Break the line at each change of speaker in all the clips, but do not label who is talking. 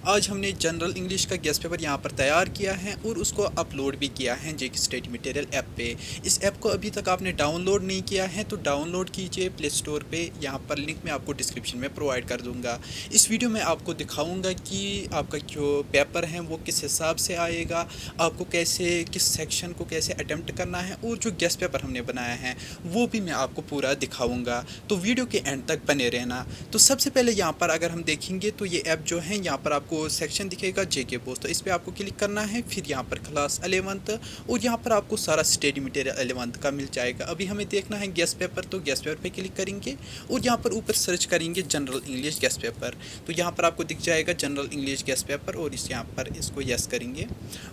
आज हमने general English का गेस्ट पेपर यहाँ पर तैयार किया है और उसको अपलोड भी किया है जेके स्टडी मटेरियल ऐप पे। इस ऐप को अभी तक आपने डाउनलोड नहीं किया है तो डाउनलोड कीजिए प्ले स्टोर पे। यहाँ पर लिंक मैं आपको डिस्क्रिप्शन में प्रोवाइड कर दूँगा। इस वीडियो में आपको दिखाऊँगा कि आपका जो पेपर है वो किस हिसाब से आएगा, आपको कैसे किस सेक्शन को कैसे अटैम्प्ट करना है और जो गेस्ट पेपर हमने बनाया है वो भी मैं आपको पूरा दिखाऊँगा। तो वीडियो के एंड तक बने रहना। तो सबसे पहले यहाँ पर अगर हम देखेंगे तो ये ऐप जो है यहाँ पर आपको सेक्शन दिखेगा जेके पोस्ट, तो इस पर आपको क्लिक करना है। फिर यहाँ पर क्लास 11th और यहाँ पर आपको सारा स्टडी मटेरियल 11th का मिल जाएगा। अभी हमें देखना है गेस्ट पेपर, तो गेस्ट पेपर पे क्लिक करेंगे और यहाँ पर ऊपर सर्च करेंगे जनरल इंग्लिश गेस्ट पेपर। तो यहाँ पर आपको दिख जाएगा जनरल इंग्लिश गेस्ट पेपर और इस यहाँ पर इसको यस करेंगे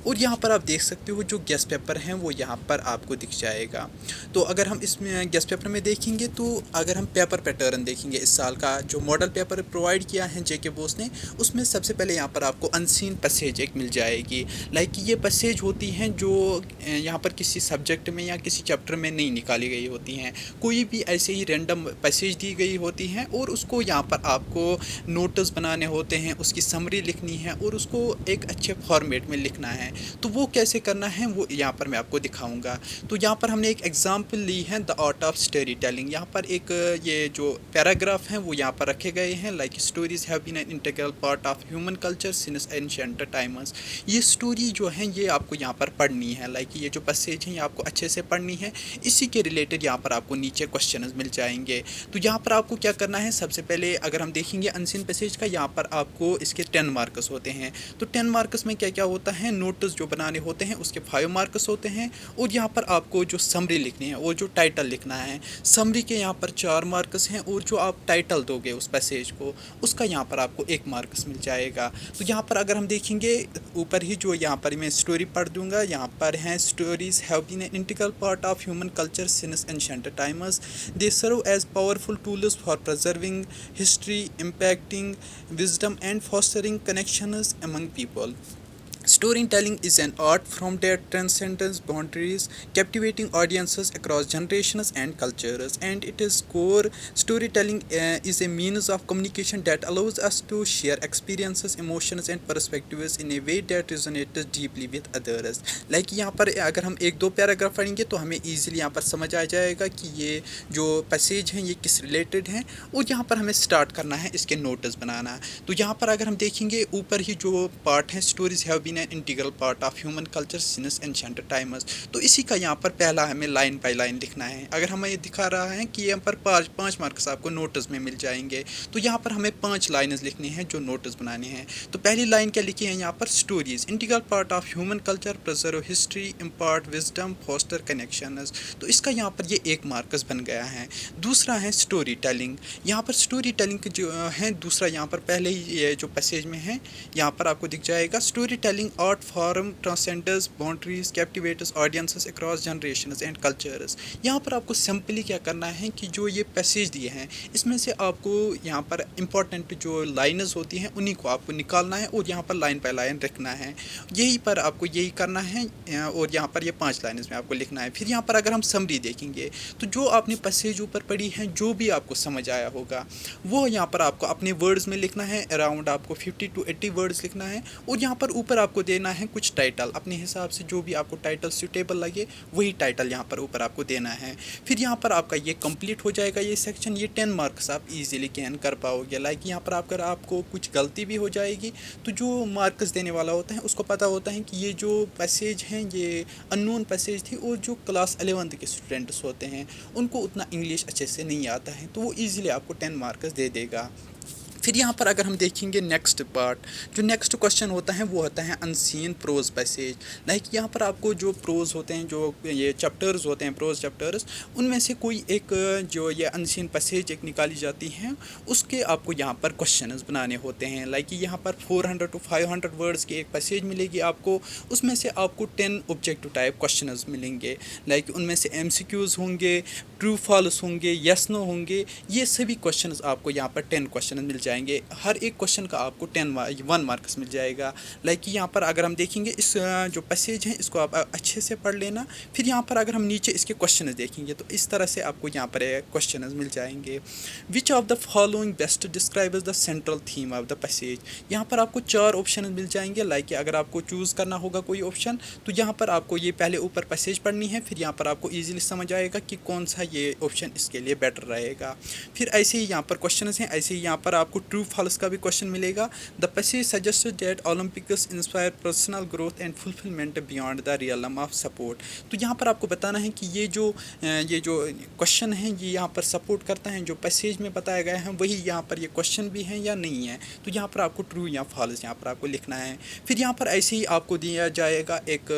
और यहाँ पर आप देख सकते हो जो गेस्ट पेपर हैं वो यहाँ पर आपको दिख जाएगा। तो अगर हम इसमें गेस्ट पेपर में देखेंगे तो अगर हम पेपर पैटर्न देखेंगे इस साल का जो मॉडल पेपर प्रोवाइड किया है जेके बोस ने, उसमें सबसे पहले यहाँ पर आपको अनसीन पैसेज एक मिल जाएगी। लाइक ये पैसेज होती हैं जो यहाँ पर किसी सब्जेक्ट में या किसी चैप्टर में नहीं निकाली गई होती हैं, कोई भी ऐसे ही रैंडम पैसेज दी गई होती हैं और उसको यहाँ पर आपको नोट्स बनाने होते हैं, उसकी समरी लिखनी है और उसको एक अच्छे फॉर्मेट में लिखना है। तो वो कैसे करना है वो यहाँ पर मैं आपको दिखाऊँगा। तो यहाँ पर हमने एक एग्जाम्पल ली है the art of story telling. यहाँ पर एक ये जो पैराग्राफ हैं वो यहाँ पर रखे गए हैं। Like stories have been an integral part of human culture since ancient times. ये स्टोरी जो है ये आपको यहाँ पर पढ़नी है। लाइक ये जो पैसेज हैं ये आपको अच्छे से पढ़नी है। इसी के रिलेटेड यहाँ पर आपको नीचे क्वेश्चन मिल जाएंगे। तो यहाँ पर आपको क्या करना है, सबसे पहले अगर हम देखेंगे अनसीन पैसेज का, यहाँ पर आपको इसके 10 मार्क्स होते हैं। तो 10 मार्क्स में क्या क्या होता है, नोट्स जो बनाने होते हैं उसके 5 मार्क्स होते हैं और यहाँ पर आपको जो समरी लिखनी है और जो टाइटल लिखना है, समरी के यहाँ पर 4 मार्क्स हैं और जो आप टाइटल दोगे उस पैसेज को उसका यहाँ पर आपको 1 मार्क्स मिल जाएगा। तो यहाँ पर अगर हम देखेंगे ऊपर ही जो यहाँ पर मैं स्टोरी पढ़ दूंगा, यहाँ पर हैं stories have been an integral part of human culture since ancient times. They serve as powerful tools for preserving history, impacting wisdom and fostering connections among people. Storytelling is an art from that transcends boundaries, captivating audiences across generations and cultures. And it is core storytelling is a means of communication that allows us to share experiences, emotions, and perspectives in a way that resonates deeply with others. Like यहाँ पर अगर हम एक दो paragraph पढ़ेंगे तो हमें easily यहाँ पर समझ आ जाएगा कि ये जो पैसेज हैं ये किस रिलेटेड हैं और यहाँ पर हमें स्टार्ट करना है इसके नोट्स बनाना। तो यहाँ पर अगर हम देखेंगे ऊपर ही जो पार्ट है stories have been integral part of human culture since ancient times, तो इसी का यहाँ पर पहला हमें लाइन बाय लाइन लिखना है। अगर हमें ये दिखा रहा है कि यहाँ पर पाँच मार्क्स आपको नोट्स में मिल जाएंगे, तो यहाँ पर हमें 5 लाइन्स लिखनी है जो नोट्स बनाने हैं। तो पहली लाइन क्या लिखी है यहाँ पर, stories integral part of human culture, preserve history, impart wisdom, foster connections. तो इसका यहाँ पर ये 1 मार्क्स बन गया है। दूसरा है स्टोरी टेलिंग। यहाँ पर स्टोरी टेलिंग जो है दूसरा यहाँ पर पहले ही ये जो पैसेज में है यहाँ पर आपको दिख जाएगा, story telling art form transcends boundaries, captivates audiences across generations and cultures। यहाँ पर आपको सिंपली क्या करना है कि जो ये पैसेज दिए हैं इसमें से आपको यहाँ पर इम्पोर्टेंट जो लाइन्स होती हैं उन्हीं को आपको निकालना है और यहाँ पर लाइन बाय लाइन रखना है। यही पर आपको यही करना है और यहाँ पर ये 5 लाइन्स में आपको लिखना है। फिर यहाँ पर अगर हम समरी देखेंगे तो जो आपने पैसेज ऊपर पढ़ी है जो भी आपको समझ आया होगा वो यहाँ पर आपको अपने वर्ड्स में लिखना है। अराउंड आपको 50 to 80 वर्ड्स लिखना है और यहाँ पर ऊपर आपको देना है कुछ टाइटल, अपने हिसाब से जो भी आपको टाइटल सूटेबल लगे वही टाइटल यहाँ पर ऊपर आपको देना है। फिर यहाँ पर आपका ये कंप्लीट हो जाएगा ये सेक्शन। ये 10 मार्क्स आप इजीली गेन कर पाओगे। लाइक यहाँ पर अगर आपको कुछ गलती भी हो जाएगी तो जो मार्क्स देने वाला होता है उसको पता होता है कि ये जो पैसेज हैं ये अननोन पैसेज थी और जो क्लास 11th के स्टूडेंट्स होते हैं उनको उतना इंग्लिश अच्छे से नहीं आता है, तो वो ईजिली आपको 10 मार्क्स दे देगा। फिर यहाँ पर अगर हम देखेंगे नेक्स्ट पार्ट, जो नेक्स्ट क्वेश्चन होता है वो होता है अनसीन प्रोज पैसेज। लाइक यहाँ पर आपको जो प्रोज होते हैं, जो ये चैप्टर्स होते हैं प्रोज चैप्टर्स, उनमें से कोई एक जो ये अनसीन पैसेज एक निकाली जाती हैं उसके आपको यहाँ पर क्वेश्चंस बनाने होते हैं। लाइक यहाँ पर 400 to 500 वर्ड्स की एक पैसेज मिलेगी आपको, उसमें से आपको 10 ऑब्जेक्टिव टाइप क्वेश्चंस मिलेंगे। लाइक उनमें से MCQs होंगे, ट्रू फॉल्स होंगे, यस नो होंगे। ये सभी क्वेश्चंस आपको यहाँ पर 10 क्वेश्चन मिल जाएंगे। हर एक क्वेश्चन का आपको 1 मार्क्स मिल जाएगा। लाइक कि यहाँ पर अगर हम देखेंगे इस जो पैसेज है इसको आप अच्छे से पढ़ लेना। फिर यहाँ पर अगर हम नीचे इसके क्वेश्चन देखेंगे तो इस तरह से आपको यहाँ पर क्वेश्चन मिल जाएंगे। Which of the following best describes the central theme of the passage. यहाँ पर आपको 4 ऑप्शन मिल जाएंगे। लाइक कि अगर आपको चूज़ करना होगा कोई ऑप्शन तो यहाँ पर आपको ये पहले ऊपर पैसेज पढ़नी है, फिर यहाँ पर आपको ईजिली समझ आएगा कि कौन सा ये ऑप्शन इसके लिए बेटर रहेगा। फिर ऐसे ही यहाँ पर क्वेश्चन हैं, ऐसे ही यहाँ पर आपको ट्रू फॉल्स का भी क्वेश्चन मिलेगा। The passage suggested that Olympics inspire personal growth and fulfilment beyond the realm of support. तो यहाँ पर आपको बताना है कि ये जो क्वेश्चन है ये यहाँ पर सपोर्ट करता है जो पैसेज में बताया गया है वही यहाँ पर ये क्वेश्चन भी है या नहीं है। तो यहाँ पर आपको ट्रू या फॉल्स यहाँ पर आपको लिखना है। फिर यहाँ पर ऐसे ही आपको दिया जाएगा एक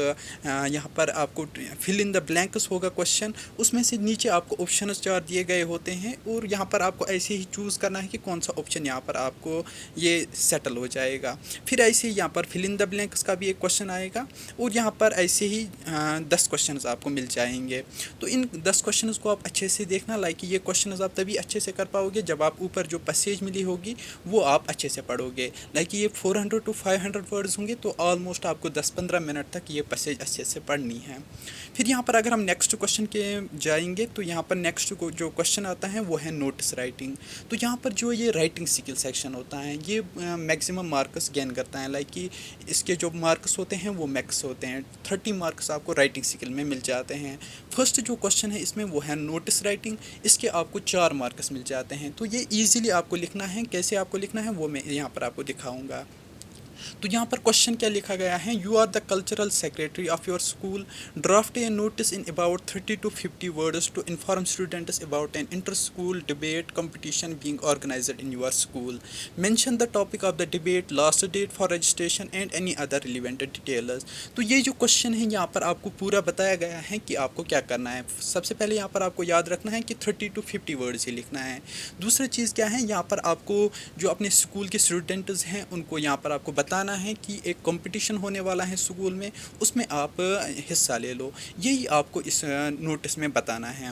यहाँ पर आपको फिल इन द ब्लैंक्स होगा क्वेश्चन, उसमें से नीचे आपको ऑप्शन 4 दिए गए होते हैं और यहाँ पर आपको ऐसे ही चूज़ करना है कि कौन सा ऑप्शन यहाँ पर आपको ये सेटल हो जाएगा। फिर ऐसे ही यहाँ पर फिल इन द ब्लैंक्स का भी एक क्वेश्चन आएगा और यहाँ पर ऐसे ही 10 क्वेश्चन आपको मिल जाएंगे। तो इन 10 क्वेश्चन को आप अच्छे से देखना। लाइक ये क्वेश्चन आप तभी अच्छे से कर पाओगे जब आप ऊपर जो पैसेज मिली होगी वो आप अच्छे से पढ़ोगे। लाइक ये 400 to 500 वर्ड्स होंगे तो ऑलमोस्ट आपको 10-15 मिनट तक ये पैसेज अच्छे से पढ़नी है। फिर यहाँ पर अगर हम नेक्स्ट क्वेश्चन के जाएंगे तो यहाँ पर नेक्स्ट को जो क्वेश्चन आता है वो है नोटिस राइटिंग। तो यहाँ पर जो ये राइटिंग स्किल सेक्शन होता है ये मैक्सिमम मार्क्स गेन करता है। लाइक कि इसके जो मार्क्स होते हैं वो मैक्स होते हैं, 30 मार्क्स आपको राइटिंग स्किल में मिल जाते हैं। फर्स्ट जो क्वेश्चन है इसमें वो है नोटिस राइटिंग, इसके आपको 4 मार्क्स मिल जाते हैं। तो ये ईजिली आपको लिखना है, कैसे आपको लिखना है वो मैं यहाँ पर आपको दिखाऊँगा। तो यहाँ पर क्वेश्चन क्या लिखा गया है, you are the cultural secretary of your school, draft a notice in about 30 to 50 words to inform students about an inter school debate competition being organised in your school, mention the topic of the debate, last date for registration and any other relevant details. तो ये जो question है यहाँ पर आपको पूरा बताया गया है कि आपको क्या करना है। सबसे पहले यहाँ पर आपको याद रखना है कि 30 to 50 वर्ड्स ही लिखना है। दूसरी चीज़ क्या है, यहाँ पर आपको जो अपने स्कूल के स्टूडेंट्स हैं उनको यहाँ पर आपको बताना है कि एक कंपटीशन होने वाला है स्कूल में, उसमें आप हिस्सा ले लो। यही आपको इस नोटिस में बताना है।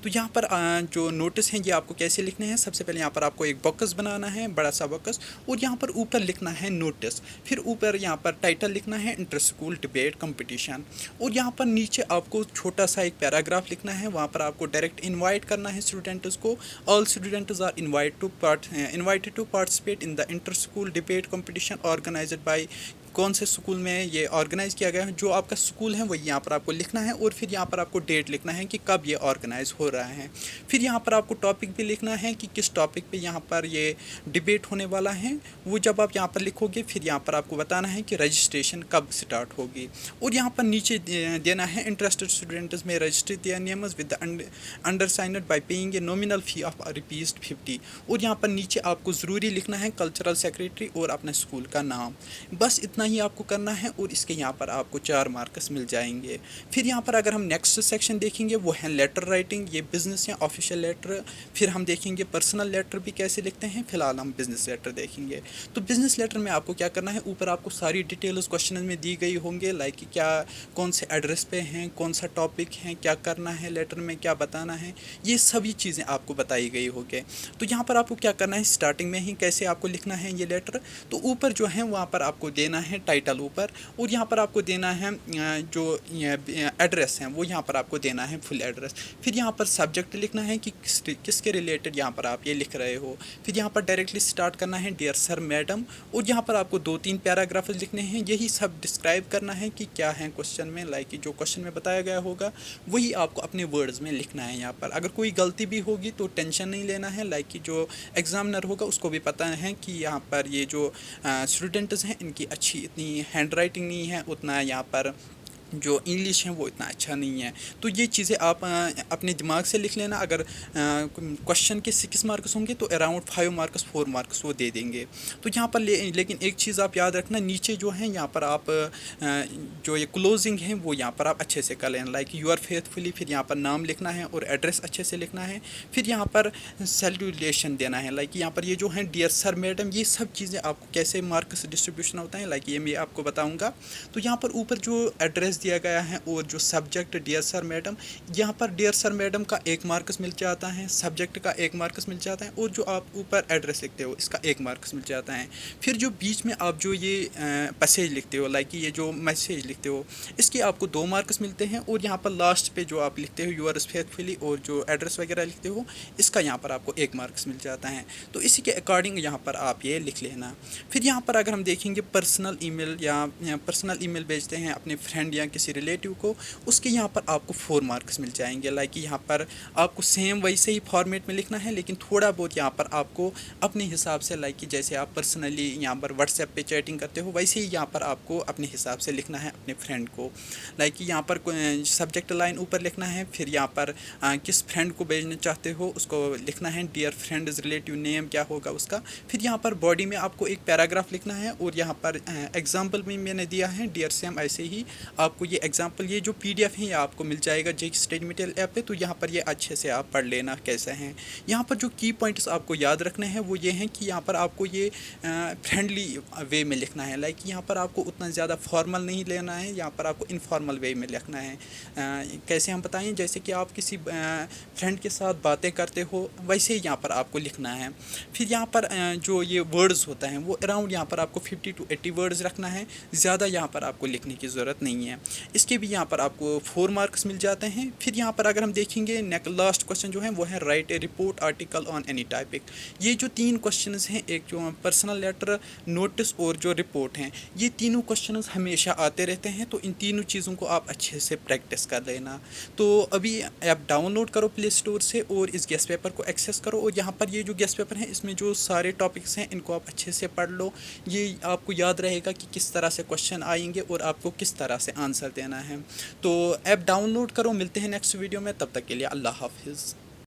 तो यहाँ पर जो नोटिस हैं ये आपको कैसे लिखने हैं, सबसे पहले यहाँ पर आपको एक बॉक्स बनाना है, बड़ा सा बॉक्स, और यहाँ पर ऊपर लिखना है नोटिस। फिर ऊपर यहाँ पर टाइटल लिखना है इंटर स्कूल डिबेट कंपटीशन, और यहाँ पर नीचे आपको छोटा सा एक पैराग्राफ लिखना है। वहाँ पर आपको डायरेक्ट इन्वाइट करना है स्टूडेंट्स को। All students are invited to participate in the inter school debate competition organised by, कौन से स्कूल में ये ऑर्गेनाइज़ किया गया है, जो आपका स्कूल है वो यहाँ पर आपको लिखना है, और फिर यहाँ पर आपको डेट लिखना है कि कब ये ऑर्गेनाइज़ हो रहा है। फिर यहाँ पर आपको टॉपिक भी लिखना है कि किस टॉपिक पे यहाँ पर ये डिबेट होने वाला है। वो जब आप यहाँ पर लिखोगे फिर यहाँ पर आपको बताना है कि रजिस्ट्रेशन कब स्टार्ट होगी, और यहाँ पर नीचे देना है इंटरेस्टेड स्टूडेंट्स में register their names with undersigned by paying a nominal fee of ₹50। और यहाँ पर नीचे आपको ज़रूरी लिखना है कल्चरल सेक्रेटरी और अपने स्कूल का नाम। बस इतना ही आपको करना है और इसके यहाँ पर आपको 4 मार्क्स मिल जाएंगे। फिर यहाँ पर अगर हम नेक्स्ट सेक्शन देखेंगे वो है लेटर राइटिंग, ये बिजनेस या ऑफिशियल लेटर। फिर हम देखेंगे पर्सनल लेटर भी कैसे लिखते हैं, फिलहाल हम बिजनेस लेटर देखेंगे। तो बिजनेस लेटर में आपको क्या करना है, ऊपर आपको सारी डिटेल्स क्वेश्चन में दी गई होंगे, लाइक क्या कौन से एड्रेस पे हैं, कौन सा टॉपिक है, क्या करना है लेटर में, क्या बताना है, ये सभी चीज़ें आपको बताई गई होंगे। तो यहाँ पर आपको क्या करना है, स्टार्टिंग में ही कैसे आपको लिखना है ये लेटर, तो ऊपर जो है वहाँ पर आपको देना है टाइटल ऊपर, और यहाँ पर आपको देना है जो एड्रेस हैं वो यहाँ पर आपको देना है फुल एड्रेस। फिर यहाँ पर सब्जेक्ट लिखना है कि किसके रिलेटेड यहाँ पर आप ये लिख रहे हो। फिर यहाँ पर डायरेक्टली स्टार्ट करना है डियर सर मैडम, और यहाँ पर आपको 2-3 पैराग्राफ लिखने हैं, यही सब डिस्क्राइब करना है कि क्या है क्वेश्चन में, लाइक जो क्वेश्चन में बताया गया होगा वही आपको अपने वर्ड्स में लिखना है। यहाँ पर अगर कोई गलती भी होगी तो टेंशन नहीं लेना है, लाइक कि जो एग्जामिनर होगा उसको भी पता है कि यहाँ पर ये जो स्टूडेंट्स हैं इनकी अच्छी इतनी हैंड राइटिंग नहीं है, उतना यहाँ पर जो इंग्लिश है वो इतना अच्छा नहीं है। तो ये चीज़ें आप अपने दिमाग से लिख लेना। अगर क्वेश्चन के 6 मार्क्स होंगे तो अराउंड 5 मार्क्स 4 मार्क्स वो दे देंगे। तो यहाँ पर लेकिन एक चीज़ आप याद रखना, नीचे जो है यहाँ पर आप जो ये क्लोजिंग है वो यहाँ पर आप अच्छे से कर लेना, लाइक यू आर फेथफुली, फिर यहाँ पर नाम लिखना है और एड्रेस अच्छे से लिखना है। फिर यहाँ पर सैल्यूटेशन देना है, लाइक यहाँ पर ये जो है डियर सर मैडम, ये सब चीज़ें आपको कैसे मार्क्स डिस्ट्रीब्यूशन होता है लाइक ये मैं आपको बताऊँगा। तो यहाँ पर ऊपर जो एड्रेस दिया गया है और जो सब्जेक्ट डियर सर मैडम, यहाँ पर डियर सर मैडम का 1 मार्क्स मिल जाता है, सब्जेक्ट का 1 मार्क्स मिल जाता है और जो आप ऊपर एड्रेस लिखते हो इसका 1 मार्क्स मिल जाता है। फिर जो बीच में आप जो ये पैसेज लिखते हो, लाइक ये जो मैसेज लिखते हो, इसके आपको 2 मार्क्स मिलते हैं और यहाँ पर लास्ट पे जो आप लिखते हो यूअर्स फेथफुली और जो एड्रेस वगैरह लिखते हो, इसका यहाँ पर आपको 1 मार्क्स मिल जाता है। तो इसी के अकॉर्डिंग यहाँ पर आप ये लिख लेना। फिर यहाँ पर अगर हम देखेंगे पर्सनल ईमेल या पर्सनल ईमेल भेजते हैं अपने फ्रेंड या किसी रिलेटिव को, उसके यहाँ पर आपको 4 मार्क्स मिल जाएंगे। लाइक यहाँ पर आपको सेम वैसे ही फॉर्मेट में लिखना है, लेकिन थोड़ा बहुत यहाँ पर आपको अपने हिसाब से, लाइक कि जैसे आप पर्सनली यहाँ पर व्हाट्सएप पे चैटिंग करते हो, वैसे ही यहाँ पर आपको अपने हिसाब से लिखना है अपने फ्रेंड को। लाइक कि यहाँ पर सब्जेक्ट लाइन ऊपर लिखना है, फिर यहाँ पर किस फ्रेंड को भेजना चाहते हो उसको लिखना है, डियर फ्रेंड रिलेटिव नेम क्या होगा उसका। फिर यहाँ पर बॉडी में आपको एक पैराग्राफ लिखना है और यहाँ पर एग्जाम्पल में मैंने दिया है डियर सेम, ऐसे ही आपको ये एग्जाम्पल, ये जो PDF है ये आपको मिल जाएगा जे स्टडी मटेरियल ऐप पे, तो यहाँ पर ये अच्छे से आप पढ़ लेना कैसे हैं। यहाँ पर जो की पॉइंट्स आपको याद रखने हैं वो ये हैं कि यहाँ पर आपको ये फ्रेंडली वे में लिखना है। लाइक यहाँ पर आपको उतना ज़्यादा फॉर्मल नहीं लेना है, यहाँ पर आपको इनफॉर्मल वे में लिखना है। कैसे हम बताएं, जैसे कि आप किसी फ्रेंड के साथ बातें करते हो वैसे ही यहाँ पर आपको लिखना है। फिर यहाँ पर जो ये वर्ड्स होता है वो अराउंड यहाँ पर आपको 50 to 80 वर्ड्स रखना है, ज़्यादा यहाँ पर आपको लिखने की ज़रूरत नहीं है। इसके भी यहाँ पर आपको 4 मार्क्स मिल जाते हैं। फिर यहाँ पर अगर हम देखेंगे लास्ट क्वेश्चन जो है वो है right A report article on any topic. ये जो 3 क्वेश्चन हैं, एक जो पर्सनल लेटर, नोटिस और जो रिपोर्ट हैं, ये तीनों क्वेश्चन हमेशा आते रहते हैं, तो इन तीनों चीज़ों को आप अच्छे से प्रैक्टिस कर लेना। तो अभी ऐप डाउनलोड करो प्ले स्टोर से और इस गेस्ट पेपर को एक्सेस करो, और यहाँ पर ये जो गेस्ट पेपर है इसमें जो सारे टॉपिक्स हैं इनको आप अच्छे से पढ़ लो। ये आपको याद रहेगा कि किस तरह से क्वेश्चन आएंगे और आपको किस तरह से आंसर देना है। तो ऐप डाउनलोड करो, मिलते हैं नेक्स्ट वीडियो में, तब तक के लिए अल्लाह हाफिज़।